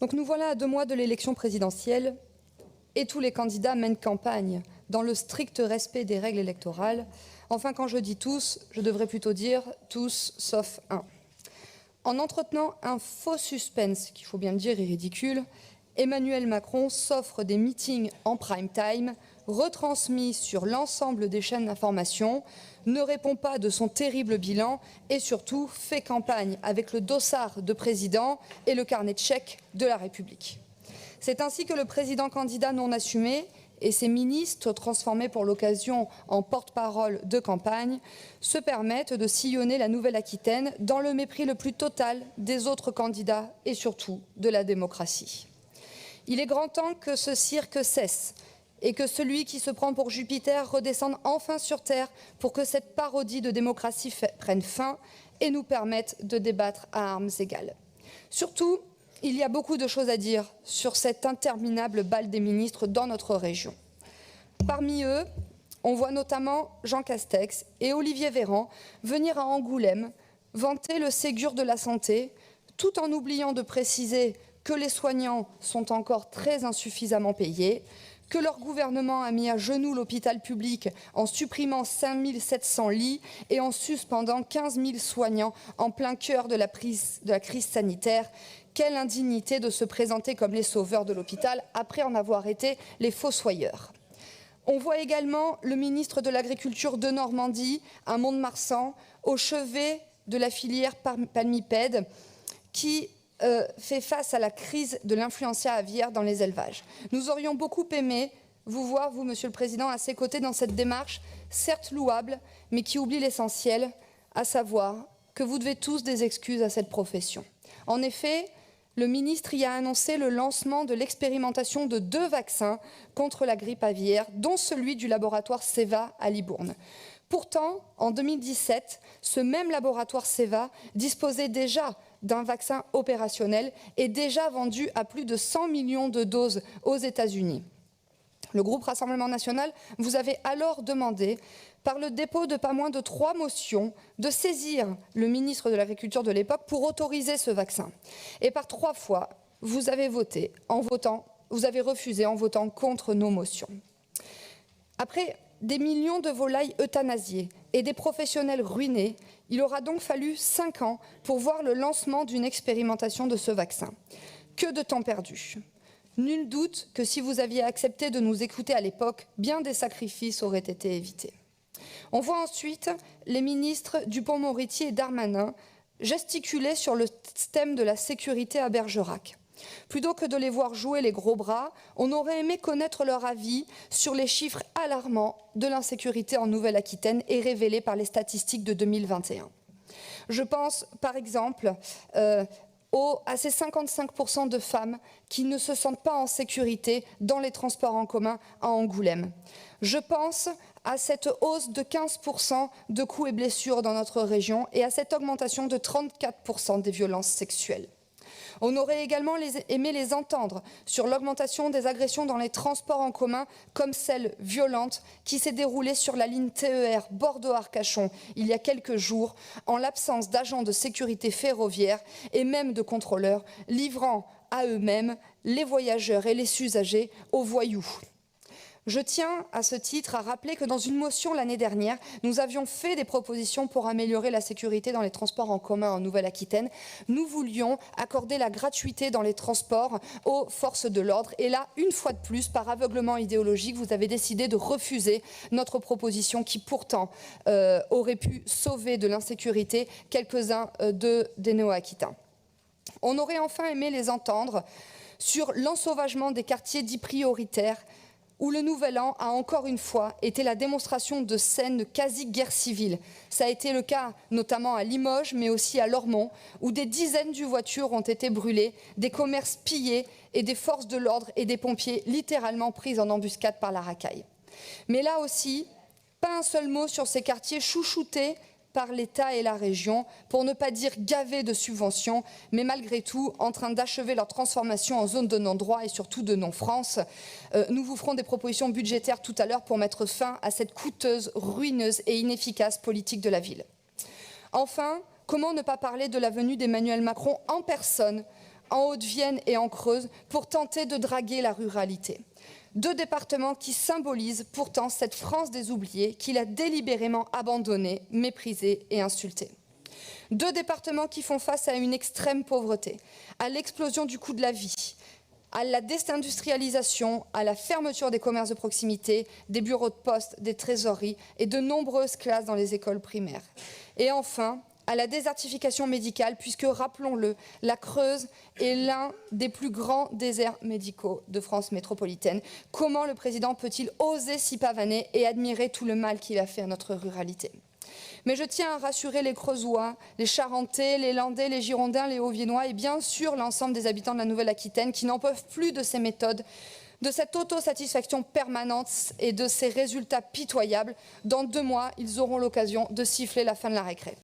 Donc nous voilà à 2 mois de l'élection présidentielle et tous les candidats mènent campagne dans le strict respect des règles électorales. Enfin, quand je dis tous, je devrais plutôt dire tous sauf un. En entretenant un faux suspense, qu'il faut bien le dire est ridicule, Emmanuel Macron s'offre des meetings en prime time, retransmis sur l'ensemble des chaînes d'information, ne répond pas de son terrible bilan et surtout fait campagne avec le dossard de président et le carnet de chèques de la République. C'est ainsi que le président candidat non assumé et ses ministres, transformés pour l'occasion en porte-parole de campagne, se permettent de sillonner la Nouvelle-Aquitaine dans le mépris le plus total des autres candidats et surtout de la démocratie. Il est grand temps que ce cirque cesse et que celui qui se prend pour Jupiter redescende enfin sur Terre pour que cette parodie de démocratie prenne fin et nous permette de débattre à armes égales. Surtout, il y a beaucoup de choses à dire sur cette interminable bal des ministres dans notre région. Parmi eux, on voit notamment Jean Castex et Olivier Véran venir à Angoulême vanter le Ségur de la santé, tout en oubliant de préciser que les soignants sont encore très insuffisamment payés, que leur gouvernement a mis à genoux l'hôpital public en supprimant 5 700 lits et en suspendant 15 000 soignants en plein cœur de la crise sanitaire. Quelle indignité de se présenter comme les sauveurs de l'hôpital après en avoir été les fossoyeurs. On voit également le ministre de l'Agriculture de Normandie, à Mont-de-Marsan, au chevet de la filière palmipède, qui fait face à la crise de l'influenza aviaire dans les élevages. Nous aurions beaucoup aimé vous voir, vous, Monsieur le Président, à ses côtés dans cette démarche, certes louable, mais qui oublie l'essentiel, à savoir que vous devez tous des excuses à cette profession. En effet, le ministre y a annoncé le lancement de l'expérimentation de 2 vaccins contre la grippe aviaire, dont celui du laboratoire Ceva à Libourne. Pourtant, en 2017, ce même laboratoire Ceva disposait déjà d'un vaccin opérationnel et déjà vendu à plus de 100 millions de doses aux États-Unis. Le groupe Rassemblement national vous avait alors demandé, par le dépôt de pas moins de 3 motions, de saisir le ministre de l'Agriculture de l'époque pour autoriser ce vaccin. Et par 3 fois, vous avez refusé en votant contre nos motions. Après des millions de volailles euthanasiées et des professionnels ruinés, il aura donc fallu 5 ans pour voir le lancement d'une expérimentation de ce vaccin. Que de temps perdu! Nul doute que si vous aviez accepté de nous écouter à l'époque, bien des sacrifices auraient été évités. On voit ensuite les ministres Dupond-Moretti et Darmanin gesticuler sur le thème de la sécurité à Bergerac. Plutôt que de les voir jouer les gros bras, on aurait aimé connaître leur avis sur les chiffres alarmants de l'insécurité en Nouvelle-Aquitaine et révélés par les statistiques de 2021. Je pense par exemple à ces 55% de femmes qui ne se sentent pas en sécurité dans les transports en commun à Angoulême. Je pense à cette hausse de 15% de coups et blessures dans notre région et à cette augmentation de 34% des violences sexuelles. On aurait également aimé les entendre sur l'augmentation des agressions dans les transports en commun, comme celle violente qui s'est déroulée sur la ligne TER Bordeaux-Arcachon il y a quelques jours, en l'absence d'agents de sécurité ferroviaire et même de contrôleurs, livrant à eux-mêmes les voyageurs et les usagers aux voyous. Je tiens à ce titre à rappeler que dans une motion l'année dernière, nous avions fait des propositions pour améliorer la sécurité dans les transports en commun en Nouvelle-Aquitaine. Nous voulions accorder la gratuité dans les transports aux forces de l'ordre. Et là, une fois de plus, par aveuglement idéologique, vous avez décidé de refuser notre proposition qui pourtant aurait pu sauver de l'insécurité quelques-uns des Néo-Aquitains. On aurait enfin aimé les entendre sur l'ensauvagement des quartiers dits prioritaires, où le Nouvel An a encore une fois été la démonstration de scènes de quasi-guerre civile. Ça a été le cas notamment à Limoges, mais aussi à Lormont, où des dizaines de voitures ont été brûlées, des commerces pillés et des forces de l'ordre et des pompiers littéralement pris en embuscade par la racaille. Mais là aussi, pas un seul mot sur ces quartiers chouchoutés par l'État et la région, pour ne pas dire gavés de subventions, mais malgré tout en train d'achever leur transformation en zone de non-droit et surtout de non-France. Nous vous ferons des propositions budgétaires tout à l'heure pour mettre fin à cette coûteuse, ruineuse et inefficace politique de la ville. Enfin, comment ne pas parler de la venue d'Emmanuel Macron en personne en Haute-Vienne et en Creuse pour tenter de draguer la ruralité. 2 départements qui symbolisent pourtant cette France des oubliés qu'il a délibérément abandonnée, méprisée et insultée. 2 départements qui font face à une extrême pauvreté, à l'explosion du coût de la vie, à la désindustrialisation, à la fermeture des commerces de proximité, des bureaux de poste, des trésoreries et de nombreuses classes dans les écoles primaires. Et enfin, à la désertification médicale, puisque, rappelons-le, la Creuse est l'un des plus grands déserts médicaux de France métropolitaine. Comment le président peut-il oser s'y pavaner et admirer tout le mal qu'il a fait à notre ruralité ? Mais je tiens à rassurer les Creusois, les Charentais, les Landais, les Girondins, les Hauts-Viennois et bien sûr l'ensemble des habitants de la Nouvelle-Aquitaine qui n'en peuvent plus de ces méthodes, de cette autosatisfaction permanente et de ces résultats pitoyables. Dans 2 mois, ils auront l'occasion de siffler la fin de la récré.